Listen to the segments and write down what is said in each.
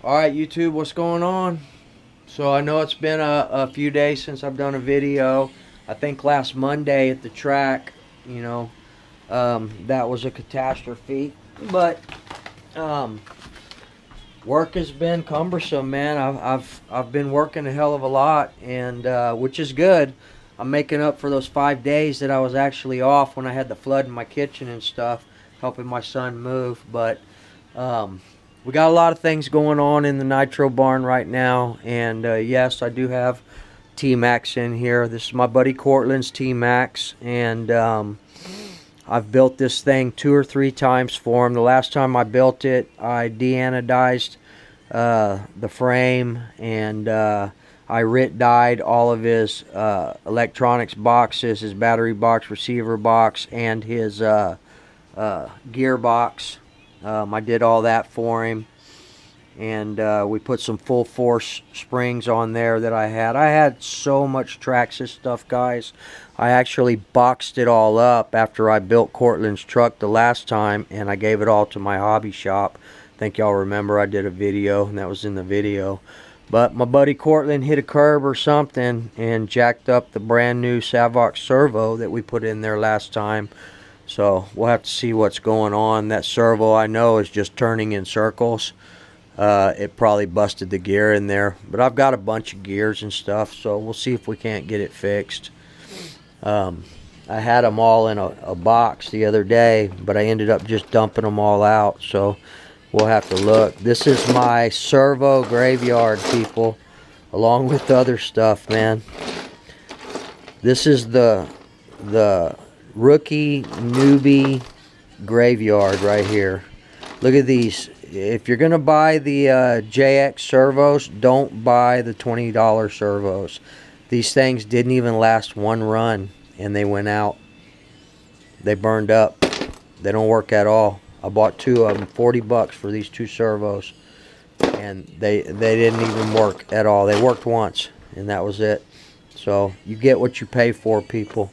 Alright YouTube, what's going on? So I know it's been a few days since I've done a video. I think last Monday at the track, that was a catastrophe. But work has been cumbersome, man. I've been working a hell of a lot, and which is good. I'm making up for those 5 days that I was actually off when I had the flood in my kitchen and stuff, helping my son move. But we got a lot of things going on in the Nitro barn right now, and yes, I do have T-Max in here. This is my buddy Cortland's T-Max, and I've built this thing 2 or 3 times for him. The last time I built it, I de-anodized the frame, and I dyed all of his electronics boxes, his battery box, receiver box, and his gearbox. I did all that for him, and we put some full force springs on there that I had. I had so much Traxxas stuff, guys. I actually boxed it all up after I built Cortland's truck the last time, and I gave it all to my hobby shop. I think y'all remember I did a video, and that was in the video. But my buddy Cortland hit a curb or something and jacked up the brand new Savox servo that we put in there last time. So we'll have to see what's going on. That servo, I know, is just turning in circles. It probably busted the gear in there, but I've got a bunch of gears and stuff, so we'll see if we can't get it fixed. I had them all in a box the other day, but I ended up just dumping them all out, so we'll have to look. This is my servo graveyard, people, along with the other stuff, man. This is the rookie newbie graveyard right here. Look at these. If you're gonna buy the JX servos, don't buy the $20 servos. These things didn't even last one run, and they went out. They burned up. They don't work at all. I bought 2 of them, 40 bucks for these 2 servos, and they didn't even work at all. They worked once, and that was it. So you get what you pay for, people.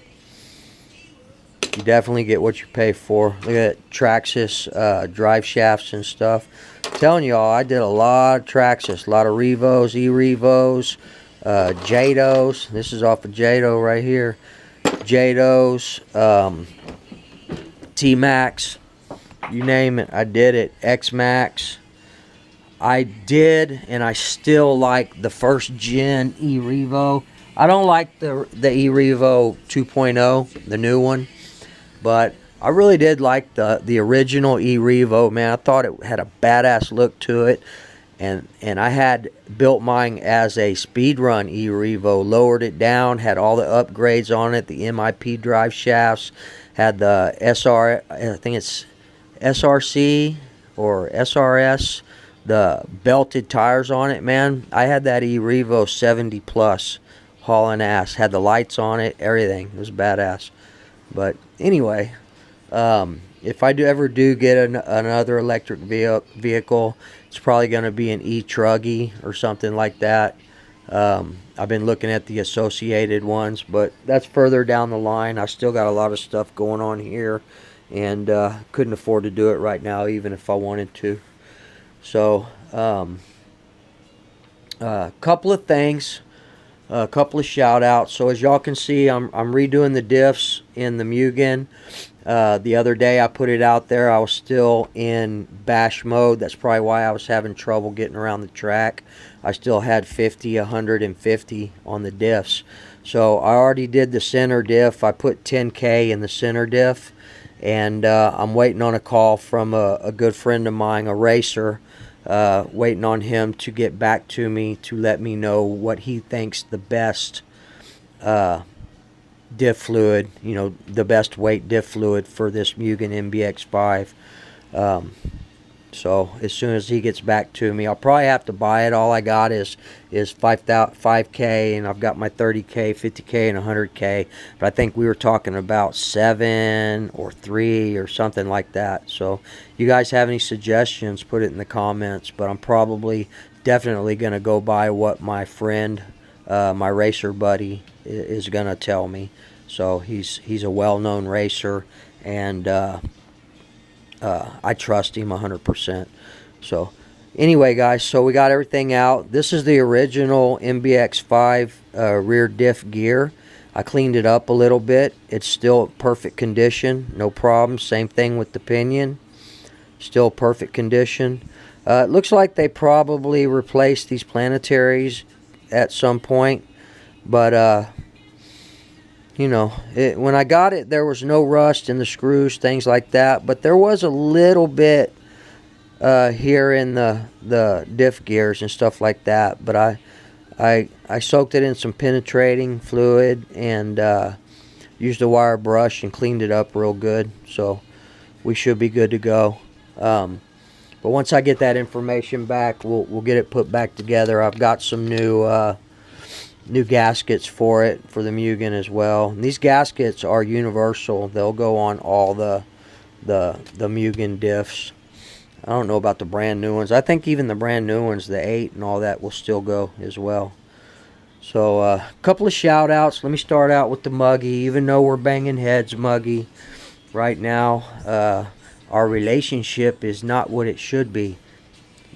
You definitely get what you pay for. Look at that, Traxxas drive shafts and stuff. I'm telling y'all, I did a lot of Traxxas, a lot of Revos, E-Revos, Jados. This is off of Jado right here. Jados, T-Max, you name it, I did it. X-Max. I did, and I still like the first gen E-Revo. I don't like the E-Revo 2.0, the new one. But I really did like the original E-Revo, man. I thought it had a badass look to it. And I had built mine as a speedrun E-Revo. Lowered it down, had all the upgrades on it. The MIP drive shafts. Had the I think it's SRC or SRS. The belted tires on it, man. I had that E-Revo 70 plus. Hauling ass. Had the lights on it, everything. It was badass. But anyway, if I ever do get another electric vehicle, it's probably going to be an e-truggy or something like that. I've been looking at the associated ones, but that's further down the line. I still got a lot of stuff going on here, and couldn't afford to do it right now, even if I wanted to. So, a couple of things. A couple of shout outs. So as y'all can see, I'm redoing the diffs in the Mugen. The other day I put it out there. I was still in bash mode. That's probably why I was having trouble getting around the track. I still had 50, 150 on the diffs. So I already did the center diff. I put 10K in the center diff, and I'm waiting on a call from a good friend of mine, a racer. Waiting on him to get back to me to let me know what he thinks the best diff fluid, the best weight diff fluid for this Mugen MBX5. So as soon as he gets back to me, I'll probably have to buy it. All I got is 5K, and I've got my 30K, 50K, and 100K. But I think we were talking about 7 or 3 or something like that. So you guys have any suggestions, put it in the comments. But I'm probably definitely going to go by what my friend, my racer buddy, is going to tell me. So he's a well-known racer, and I trust him 100%. So Anyway, guys, so we got everything out. This is the original MBX5 rear diff gear. I cleaned it up a little bit. It's still perfect condition, no problem. Same thing with the pinion, still perfect condition. It looks like they probably replaced these planetaries at some point, but you know, when I got it, there was no rust in the screws, things like that, but there was a little bit here in the diff gears and stuff like that. But I soaked it in some penetrating fluid and used a wire brush and cleaned it up real good, so we should be good to go. But once I get that information back, we'll get it put back together. I've got some new gaskets for it, for the Mugen as well. And these gaskets are universal. They'll go on all the Mugen diffs. I don't know about the brand new ones. I think even the brand new ones, the 8 and all that, will still go as well. So a couple of shout outs. Let me start out with the Muggy. Even though we're banging heads, Muggy, right now our relationship is not what it should be.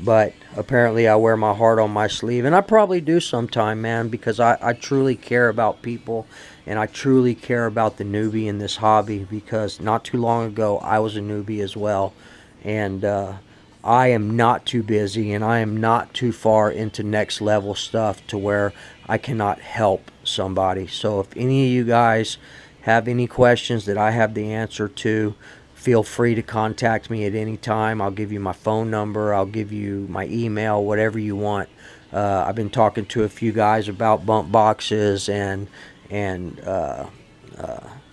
But apparently I wear my heart on my sleeve, and I probably do sometime, man, because I truly care about people, and I truly care about the newbie in this hobby, because not too long ago I was a newbie as well. And I am not too busy, and I am not too far into next level stuff to where I cannot help somebody. So if any of you guys have any questions that I have the answer to, feel free to contact me at any time. I'll give you my phone number, I'll give you my email, whatever you want. I've been talking to a few guys about bump boxes and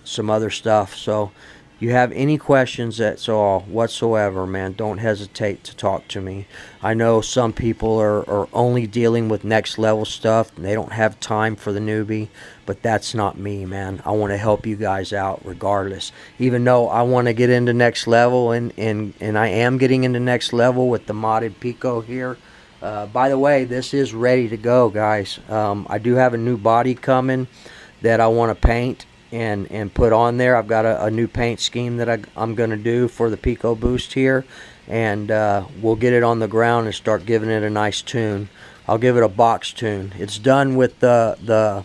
some other stuff. So you have any questions at all whatsoever, man, don't hesitate to talk to me. I know some people are only dealing with next level stuff and they don't have time for the newbie, but that's not me, man. I want to help you guys out regardless. Even though I want to get into next level, and I am getting into next level with the modded Pico here. By the way, this is ready to go, guys. I do have a new body coming that I want to paint and put on there. I've got a new paint scheme that I'm going to do for the Pico Boost here, and we'll get it on the ground and start giving it a nice tune. I'll give it a box tune. It's done with the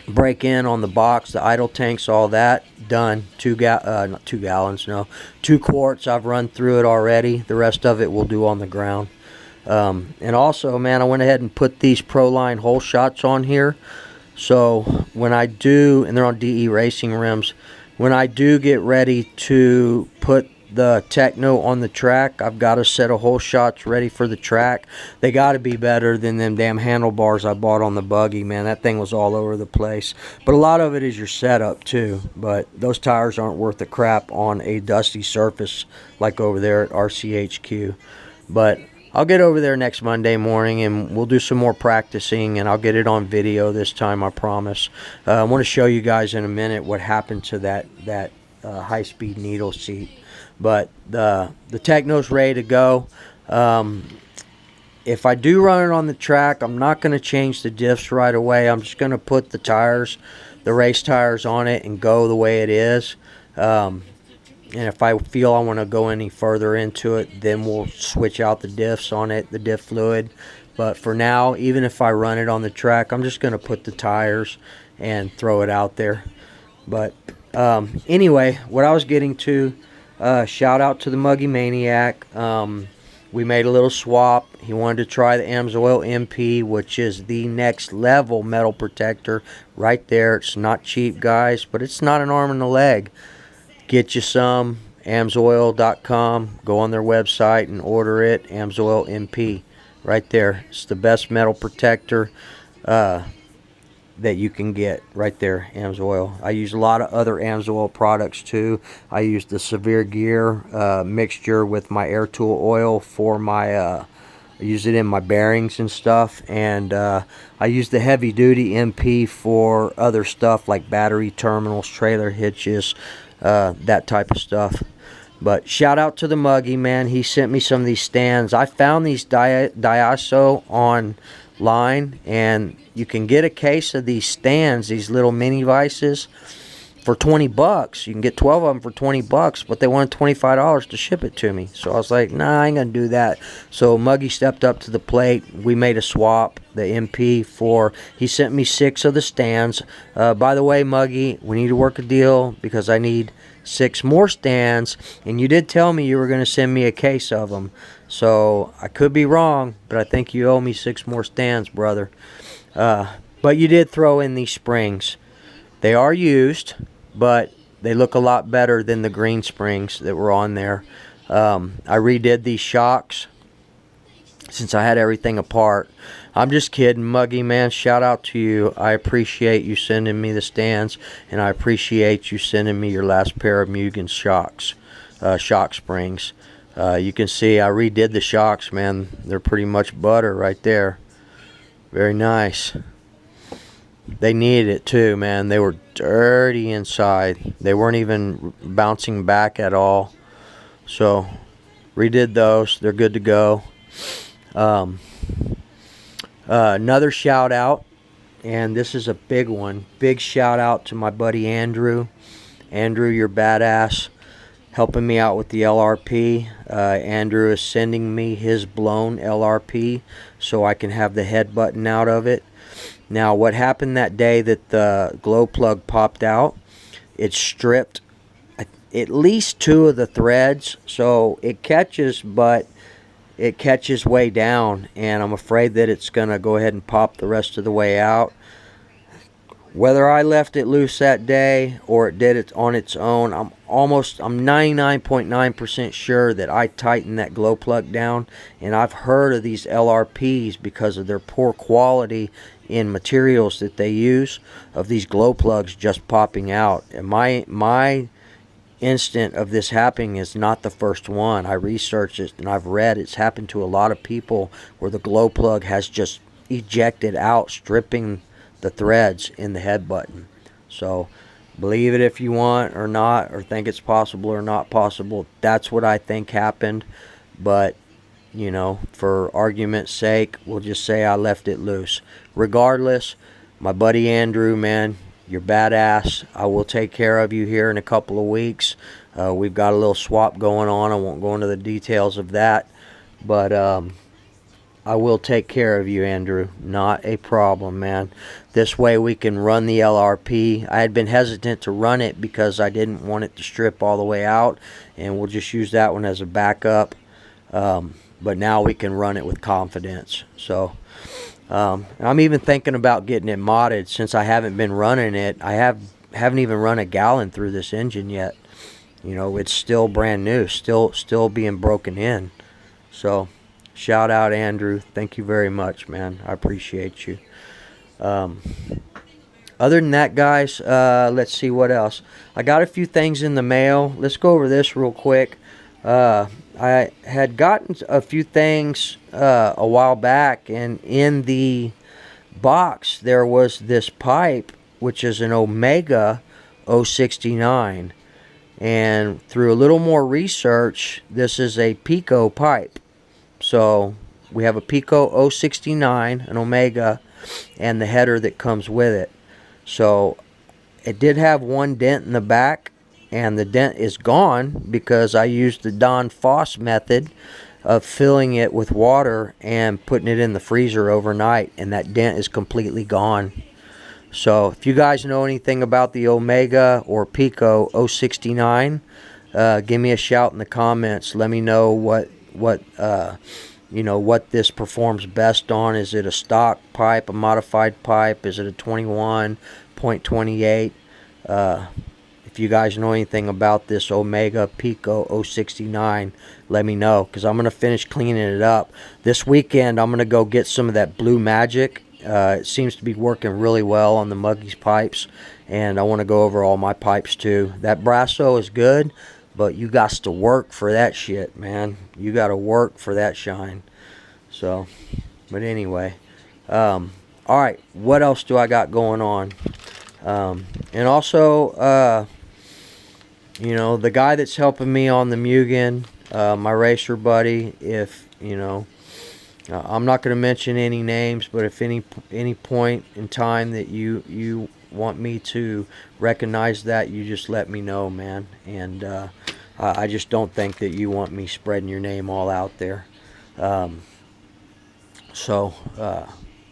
break-in on the box, the idle tanks, all that done. 2 gallons, no, 2 quarts. I've run through it already. The rest of it we'll do on the ground. And also, man, I went ahead and put these Proline hole shots on here. So when I do, and they're on DE racing rims, when I do get ready to put the Techno on the track, I've got a set of hole shots ready for the track. They got to be better than them damn handlebars I bought on the buggy, man. That thing was all over the place. But a lot of it is your setup too. But those tires aren't worth the crap on a dusty surface like over there at RCHQ. But I'll get over there next Monday morning and we'll do some more practicing, and I'll get it on video this time, I promise. I want to show you guys in a minute what happened to that high-speed needle seat. But the Techno's ready to go. If I do run it on the track, I'm not going to change the diffs right away. I'm just going to put the tires, the race tires, on it and go the way it is. And if I feel I want to go any further into it, then we'll switch out the diffs on it, the diff fluid. But for now, even if I run it on the track, I'm just going to put the tires and throw it out there. But anyway, what I was getting to, shout out to the Muggy Maniac. We made a little swap. He wanted to try the AMSOIL MP, which is the next level metal protector right there. It's not cheap, guys, but it's not an arm and a leg. Get you some, AMSOIL.com. Go on their website and order it. AMSOIL MP, right there. It's the best metal protector that you can get, right there. AMSOIL. I use a lot of other AMSOIL products too. I use the Severe Gear mixture with my air tool oil for my. I use it in my bearings and stuff, and I use the heavy duty MP for other stuff like battery terminals, trailer hitches. That type of stuff. But shout out to the Muggy, man. He sent me some of these stands. I found these Daiso online, and you can get a case of these stands, these little mini vices, for 20 bucks. You can get 12 of them for 20 bucks, but they wanted $25 to ship it to me. So I was like, nah, I ain't gonna do that. So Muggy stepped up to the plate. We made a swap. The MP4, he sent me 6 of the stands. By the way, Muggy, we need to work a deal because I need 6 more stands, and you did tell me you were going to send me a case of them. So I could be wrong, but I think you owe me 6 more stands, brother. But you did throw in these springs. They are used, but they look a lot better than the green springs that were on there. I redid these shocks since I had everything apart. I'm just kidding, Muggy, man. Shout out to you. I appreciate you sending me the stands, and I appreciate you sending me your last pair of Mugen shocks, shock springs. You can see I redid the shocks, man. They're pretty much butter right there. Very nice. They needed it too, man. They were dirty inside. They weren't even bouncing back at all. So redid those. They're good to go. Another shout out, and this is a big one. Big shout out to my buddy Andrew. Andrew, you're badass, helping me out with the LRP. Andrew is sending me his blown LRP so I can have the head button out of it. Now, what happened that day that the glow plug popped out, it stripped at least 2 of the threads, so it catches, but it catches way down, and I'm afraid that it's going to go ahead and pop the rest of the way out. Whether I left it loose that day or it did it on its own, I'm 99.9% sure that I tightened that glow plug down. And I've heard of these LRPs because of their poor quality in materials that they use, of these glow plugs just popping out. And my instant of this happening is not the first one. I researched it and I've read it's happened to a lot of people where the glow plug has just ejected out, stripping the threads in the head button. So believe it if you want or not, or think it's possible or not possible. That's what I think happened. But you know, for argument's sake, we'll just say I left it loose. Regardless, my buddy Andrew, man, you're badass. I will take care of you here in a couple of weeks. We've got a little swap going on. I won't go into the details of that, but I will take care of you, Andrew. Not a problem, man. This way we can run the LRP. I had been hesitant to run it because I didn't want it to strip all the way out, and we'll just use that one as a backup. But now we can run it with confidence. So I'm even thinking about getting it modded since I haven't been running it. I haven't even run a gallon through this engine yet. You know, it's still brand new, still being broken in. So shout out, Andrew. Thank you very much, man. I appreciate you. Other than that, guys, let's see what else. I got a few things in the mail. Let's go over this real quick. I had gotten a few things a while back, and in the box there was this pipe, which is an Omega 069. And through a little more research, this is a Pico pipe. So we have a Pico 069, an Omega, and the header that comes with it. So it did have one dent in the back, and the dent is gone because I used the Don Foss method of filling it with water and putting it in the freezer overnight, and that dent is completely gone. So if you guys know anything about the Omega or Pico 069, give me a shout in the comments. Let me know what this performs best on. Is it a stock pipe, a modified pipe? Is it a 21.28? If you guys know anything about this Omega Pico 069, let me know, because I'm going to finish cleaning it up. This weekend, I'm going to go get some of that Blue Magic. It seems to be working really well on the Muggy's pipes, and I want to go over all my pipes too. That Brasso is good, but you got to work for that shit, man. You got to work for that shine. So, but anyway, all right, what else do I got going on? And also, you know, the guy that's helping me on the Mugen, my racer buddy, if, you know, I'm not going to mention any names, but if any point in time that you want me to recognize that, you just let me know, man. And I just don't think that you want me spreading your name all out there. Um, so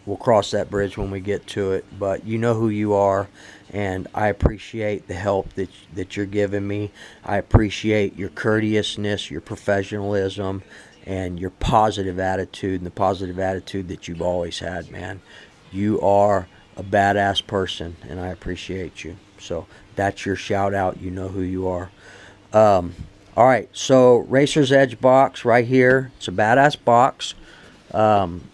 we'll cross that bridge when we get to it. But you know who you are, and I appreciate the help that you're giving me. I appreciate your courteousness, your professionalism, and your positive attitude, and the positive attitude that you've always had, man. You are a badass person, and I appreciate you. So that's your shout out. You know who you are. All right, so Racer's Edge box right here. It's a badass box.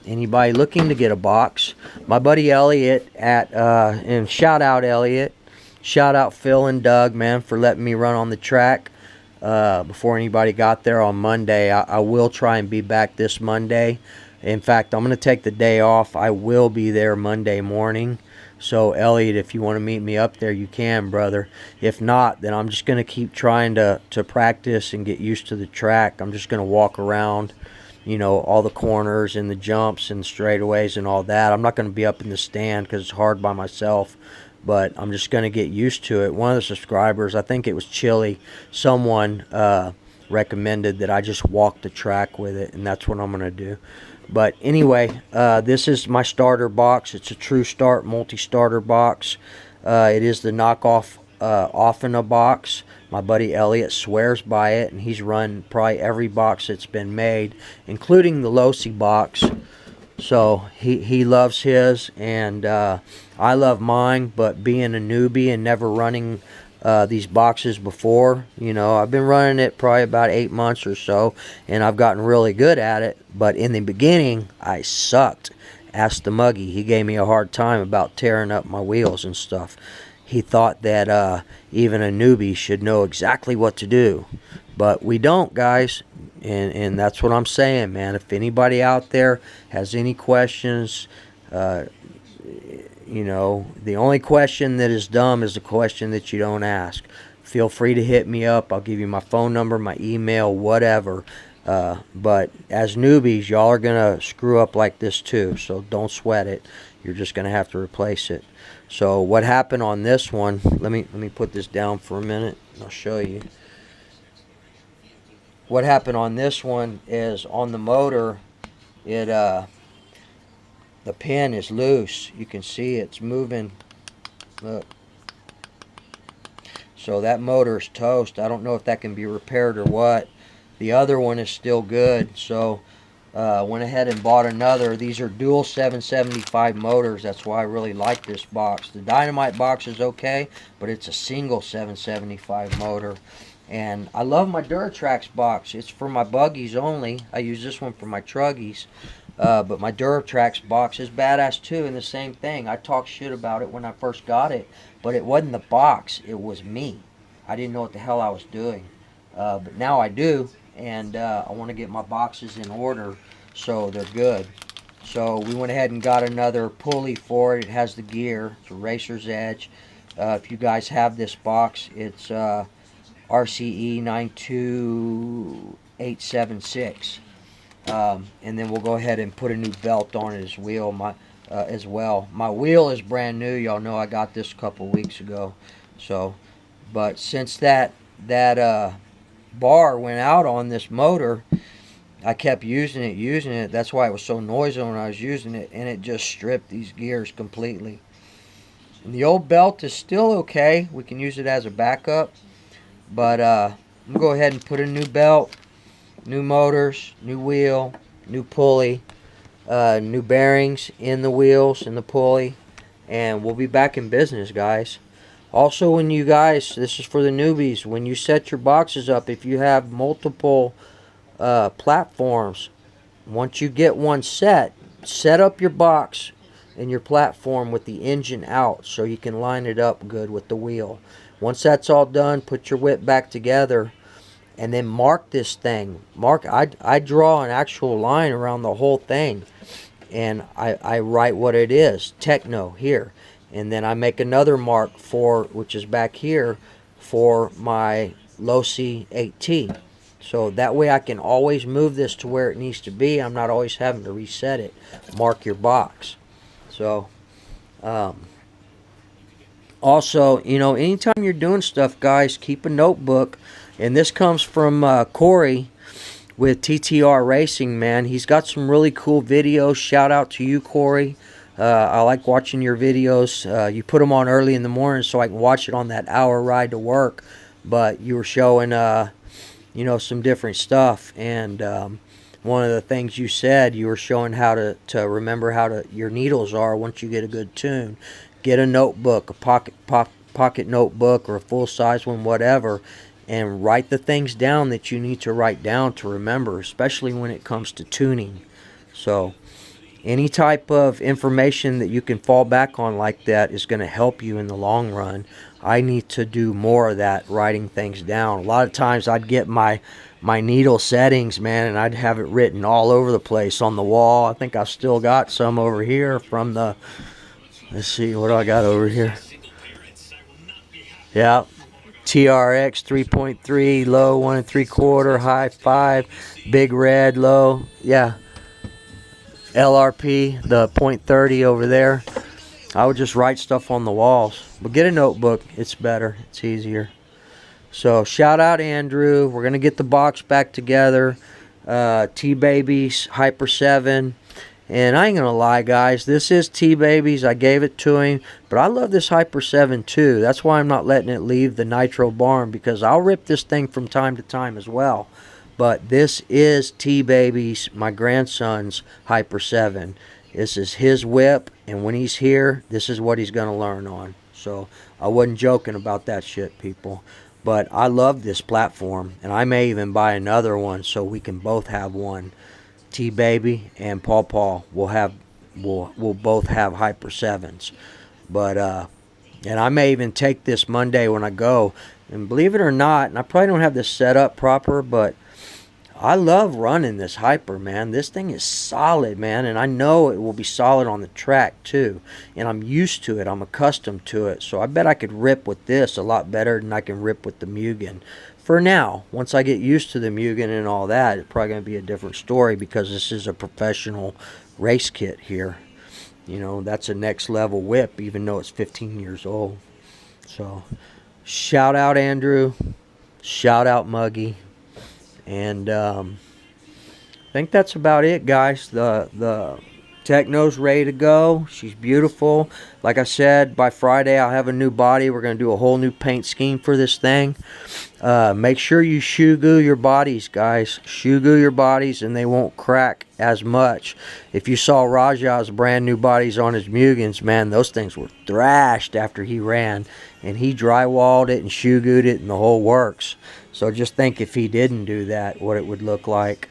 Anybody looking to get a box, my buddy Elliot and shout out Elliot, shout out Phil and Doug, man, for letting me run on the track before anybody got there on Monday. I will try and be back this Monday. In fact, I'm going to take the day off. I will be there Monday morning. So Elliot, if you want to meet me up there, you can, brother. If not, then I'm just going to keep trying to practice and get used to the track. I'm just going to walk around, you know, all the corners and the jumps and straightaways and all that. I'm not going to be up in the stand because it's hard by myself, but I'm just going to get used to it. One of the subscribers, I think it was Chili, someone recommended that I just walk the track with it, and that's what I'm going to do. But anyway, this is my starter box. It's a True Start multi-starter box. It is the knockoff Offina box. My buddy Elliot swears by it, and he's run probably every box that's been made, including the Losi box. So he loves his, and I love mine. But being a newbie and never running these boxes before, you know, I've been running it probably about 8 months or so, and I've gotten really good at it. But in the beginning, I sucked. Ask the Muggy. He gave me a hard time about tearing up my wheels and stuff. He thought that even a newbie should know exactly what to do. But we don't, guys. And that's what I'm saying, man. If anybody out there has any questions, you know, the only question that is dumb is the question that you don't ask. Feel free to hit me up. I'll give you my phone number, my email, whatever. But as newbies, y'all are going to screw up like this too. So don't sweat it. You're just going to have to replace it. So what happened on this one, let me put this down for a minute and I'll show you. What happened on this one is on the motor, the pin is loose. You can see it's moving. Look. So that motor is toast. I don't know if that can be repaired or what. The other one is still good. So went ahead and bought another. These are dual 775 motors. That's why I really like this box. The Dynamite box is okay, but it's a single 775 motor. And I love my Duratrax box. It's for my buggies only. I use this one for my truggies. But my Duratrax box is badass too, and the same thing. I talked shit about it when I first got it, but it wasn't the box. It was me. I didn't know what the hell I was doing. But now I do, and I want to get my boxes in order so they're good. So we went ahead and got another pulley for it. It has the gear. It's a Racer's Edge. If you guys have this box, it's RCE 92876. And then we'll go ahead and put a new belt on it as well. As well. My wheel is brand new. Y'all know I got this a couple weeks ago. So, but since that bar went out on this motor, I kept using it. That's why it was so noisy when I was using it, and it just stripped these gears completely. And the old belt is still okay. We can use it as a backup, but I'm gonna go ahead and put a new belt, new motors, new wheel, new pulley, new bearings in the wheels and the pulley, and we'll be back in business, guys. Also, when you guys, this is for the newbies, when you set your boxes up, if you have multiple platforms, once you get one set up your box and your platform with the engine out so you can line it up good with the wheel. Once that's all done, put your whip back together and then mark this thing. I draw an actual line around the whole thing, and I write what it is, Techno here, and then I make another mark which is back here, for my Losi 8T. So that way I can always move this to where it needs to be. I'm not always having to reset it. Mark your box. So also, you know, anytime you're doing stuff, guys, keep a notebook. And this comes from Corey with TTR Racing, man. He's got some really cool videos. Shout out to you, Corey. I like watching your videos. You put them on early in the morning so I can watch it on that hour ride to work. But you were showing, you know, some different stuff. And one of the things you said, you were showing how to remember how your needles are once you get a good tune. Get a notebook, a pocket notebook, or a full-size one, whatever, and write the things down that you need to write down to remember, especially when it comes to tuning. So any type of information that you can fall back on like that is going to help you in the long run. I need to do more of that, writing things down. A lot of times I'd get my needle settings, man, and I'd have it written all over the place on the wall. I think I've still got some over here from the, let's see, what do I got over here? Yeah, TRX 3.3, low 1 3/4, high 5, big red, low. Yeah, LRP, the .30 over there. I would just write stuff on the walls. But get a notebook. It's better. It's easier. So shout out Andrew. We're going to get the box back together. T-Baby's Hyper 7. And I ain't going to lie, guys. This is T-Baby's. I gave it to him. But I love this Hyper 7 too. That's why I'm not letting it leave the Nitro barn. Because I'll rip this thing from time to time as well. But this is T-Baby's, my grandson's Hyper 7. This is his whip. And when he's here, this is what he's going to learn on. So I wasn't joking about that shit, people. But I love this platform. And I may even buy another one so we can both have one. T-Baby and Paw we'll both have Hyper 7s. But and I may even take this Monday when I go. And believe it or not, and I probably don't have this set up proper, but I love running this Hyper, man. This thing is solid, man, and I know it will be solid on the track too. And I'm used to it. I'm accustomed to it. So I bet I could rip with this a lot better than I can rip with the Mugen. For now, once I get used to the Mugen and all that, it's probably going to be a different story because this is a professional race kit here. You know, that's a next level whip, even though it's 15 years old. So, shout out Andrew. Shout out Muggy. And I think that's about it, guys. The Techno's ready to go. She's beautiful. Like I said, by Friday I'll have a new body. We're going to do a whole new paint scheme for this thing. Make sure you shoe glue your bodies, guys. Shoe glue your bodies and they won't crack as much. If you saw Raja's brand new bodies on his Mugens, man, those things were thrashed after he ran. And he drywalled it and shoe glued it and the whole works. So just think if he didn't do that, what it would look like.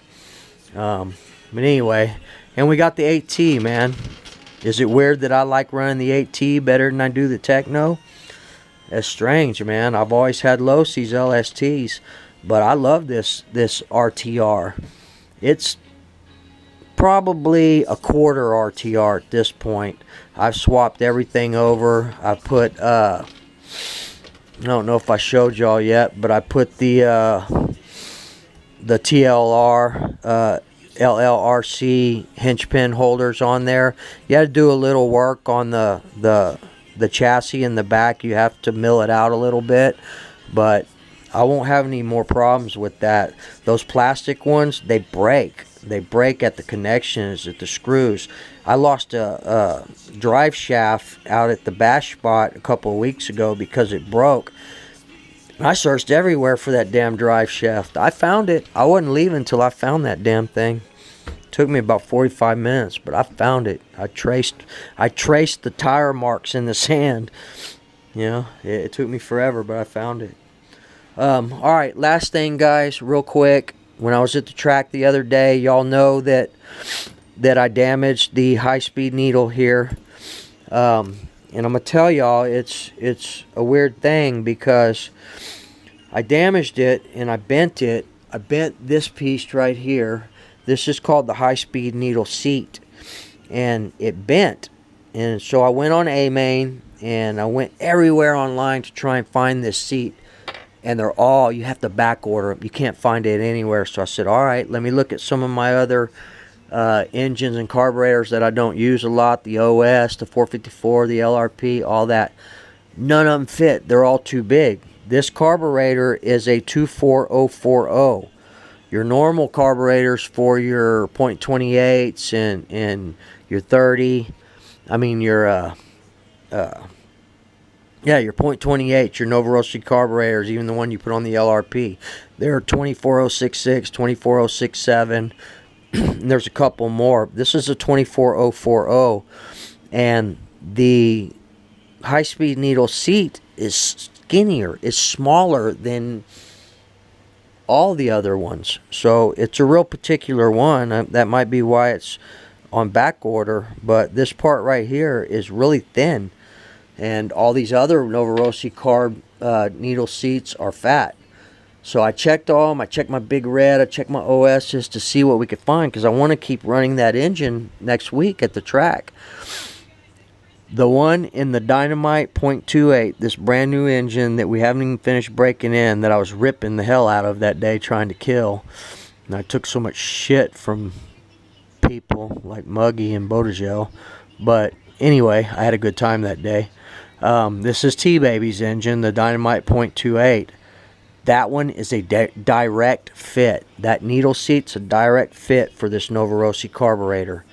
But anyway, and we got the 8T, man. Is it weird that I like running the 8T better than I do the Techno? That's strange, man. I've always had Losi's LSTs, but I love this RTR. It's probably a quarter RTR at this point. I've swapped everything over. I put I don't know if I showed y'all yet, but I put the TLR LLRC hinge pin holders on there. You had to do a little work on the chassis in the back. You have to mill it out a little bit, but I won't have any more problems with that. Those plastic ones, they break. They break at the connections, at the screws. I lost a drive shaft out at the bash spot a couple of weeks ago because it broke. I searched everywhere for that damn drive shaft. I found it. I wasn't leaving until I found that damn thing. It took me about 45 minutes, but I found it. I traced the tire marks in the sand. You know, it took me forever, but I found it. Alright, last thing, guys, real quick. When I was at the track the other day, y'all know that I damaged the high-speed needle here. And I'm going to tell y'all, it's a weird thing because I damaged it and I bent it. I bent this piece right here. This is called the high-speed needle seat. And it bent. And so I went on A-Main and I went everywhere online to try and find this seat. and they're all, you have to back order them. You can't find it anywhere. So I said, all right, let me look at some of my other engines and carburetors that I don't use a lot, the OS, the 454, the LRP, all that. None of them fit. They're all too big. This carburetor is a 24040. Your normal carburetors for your .28s and your 30, I mean your your .28, your Novorossiysk carburetors, even the one you put on the LRP, they're 24066, 24067. There's a couple more. This is a 24040, and the high-speed needle seat is skinnier, is smaller than all the other ones. So it's a real particular one. That might be why it's on back order, but this part right here is really thin, and all these other Novorossiysk carb needle seats are fat. So I checked all of them. I checked my Big Red, I checked my OSs to see what we could find, because I want to keep running that engine next week at the track. The one in the Dynamite .28, this brand new engine that we haven't even finished breaking in, that I was ripping the hell out of that day trying to kill. And I took so much shit from people like Muggy and Bodegel. But anyway, I had a good time that day. This is T-Baby's engine, the Dynamite .28. That one is a direct fit. That needle seat's a direct fit for this Novorossiysk carburetor.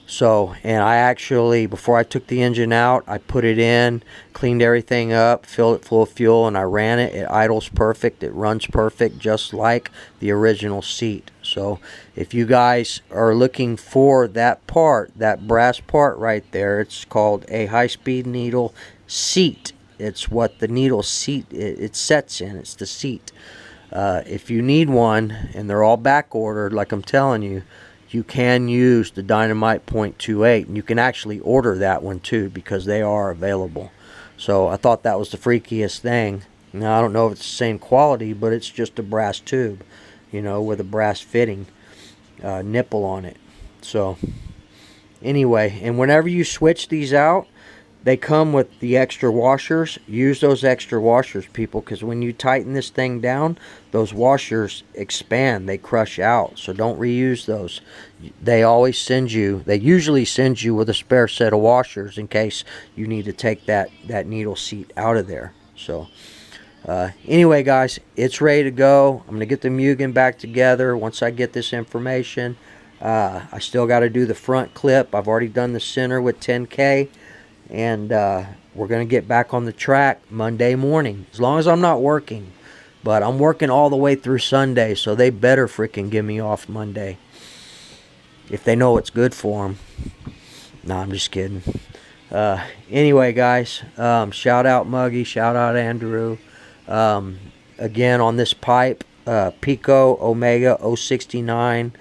So, and I actually, before I took the engine out, I put it in, cleaned everything up, filled it full of fuel, and I ran it. It idles perfect. It runs perfect, just like the original seat. So, if you guys are looking for that part, that brass part right there, it's called a high-speed needle seat. It's what the needle seat, it sets in. It's the seat. If you need one, and they're all back ordered, like I'm telling you, you can use the Dynamite .28, and you can actually order that one too, because they are available. So I thought that was the freakiest thing. Now I don't know if it's the same quality, but it's just a brass tube, you know, with a brass fitting nipple on it. So anyway, and whenever you switch these out, they come with the extra washers. Use those extra washers, people, because when you tighten this thing down, those washers expand. They crush out. So don't reuse those. They always send you, they usually send you with a spare set of washers in case you need to take that needle seat out of there. So anyway, guys, it's ready to go. I'm going to get the Mugen back together once I get this information. I still got to do the front clip. I've already done the center with 10K. And we're going to get back on the track Monday morning, as long as I'm not working. But I'm working all the way through Sunday, so they better freaking give me off Monday, if they know what's good for them. No, I'm just kidding. Anyway, guys, shout out Muggy, shout out Andrew. Again, on this pipe, Pico Omega 069.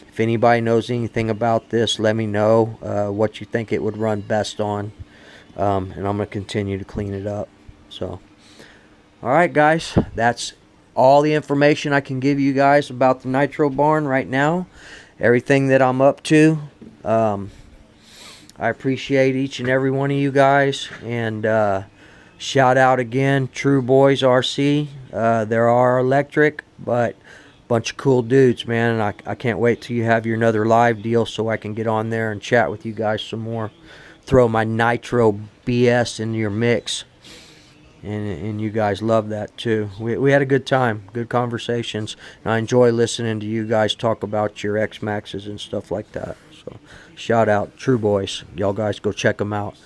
If anybody knows anything about this, let me know what you think it would run best on. And I'm going to continue to clean it up. So, alright guys, that's all the information I can give you guys about the Nitro Barn right now. Everything that I'm up to. I appreciate each and every one of you guys. And shout out again, True Boys RC. There are electric, but bunch of cool dudes, man. And I can't wait till you have your another live deal so I can get on there and chat with you guys some more. Throw my nitro BS in your mix, and you guys love that too. We had a good time, good conversations, and I enjoy listening to you guys talk about your X-Maxes and stuff like that. So shout out True Boys, y'all guys go check them out.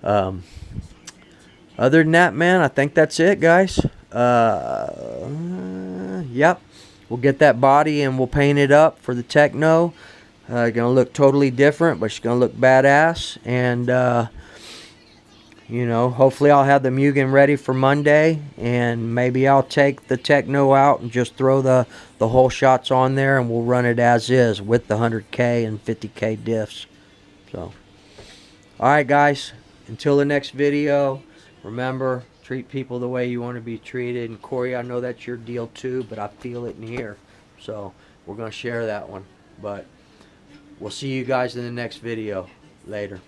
Other than that, man, I think that's it, guys. Yep, we'll get that body and we'll paint it up for the Techno. Gonna look totally different, but she's gonna look badass. And you know, hopefully I'll have the Mugen ready for Monday, and maybe I'll take the Techno out and just throw the whole shots on there, and we'll run it as is with the 100K and 50K diffs. So alright guys, until the next video, remember, treat people the way you want to be treated. And Corey, I know that's your deal too, but I feel it in here, so we're gonna share that one. But we'll see you guys in the next video. Later.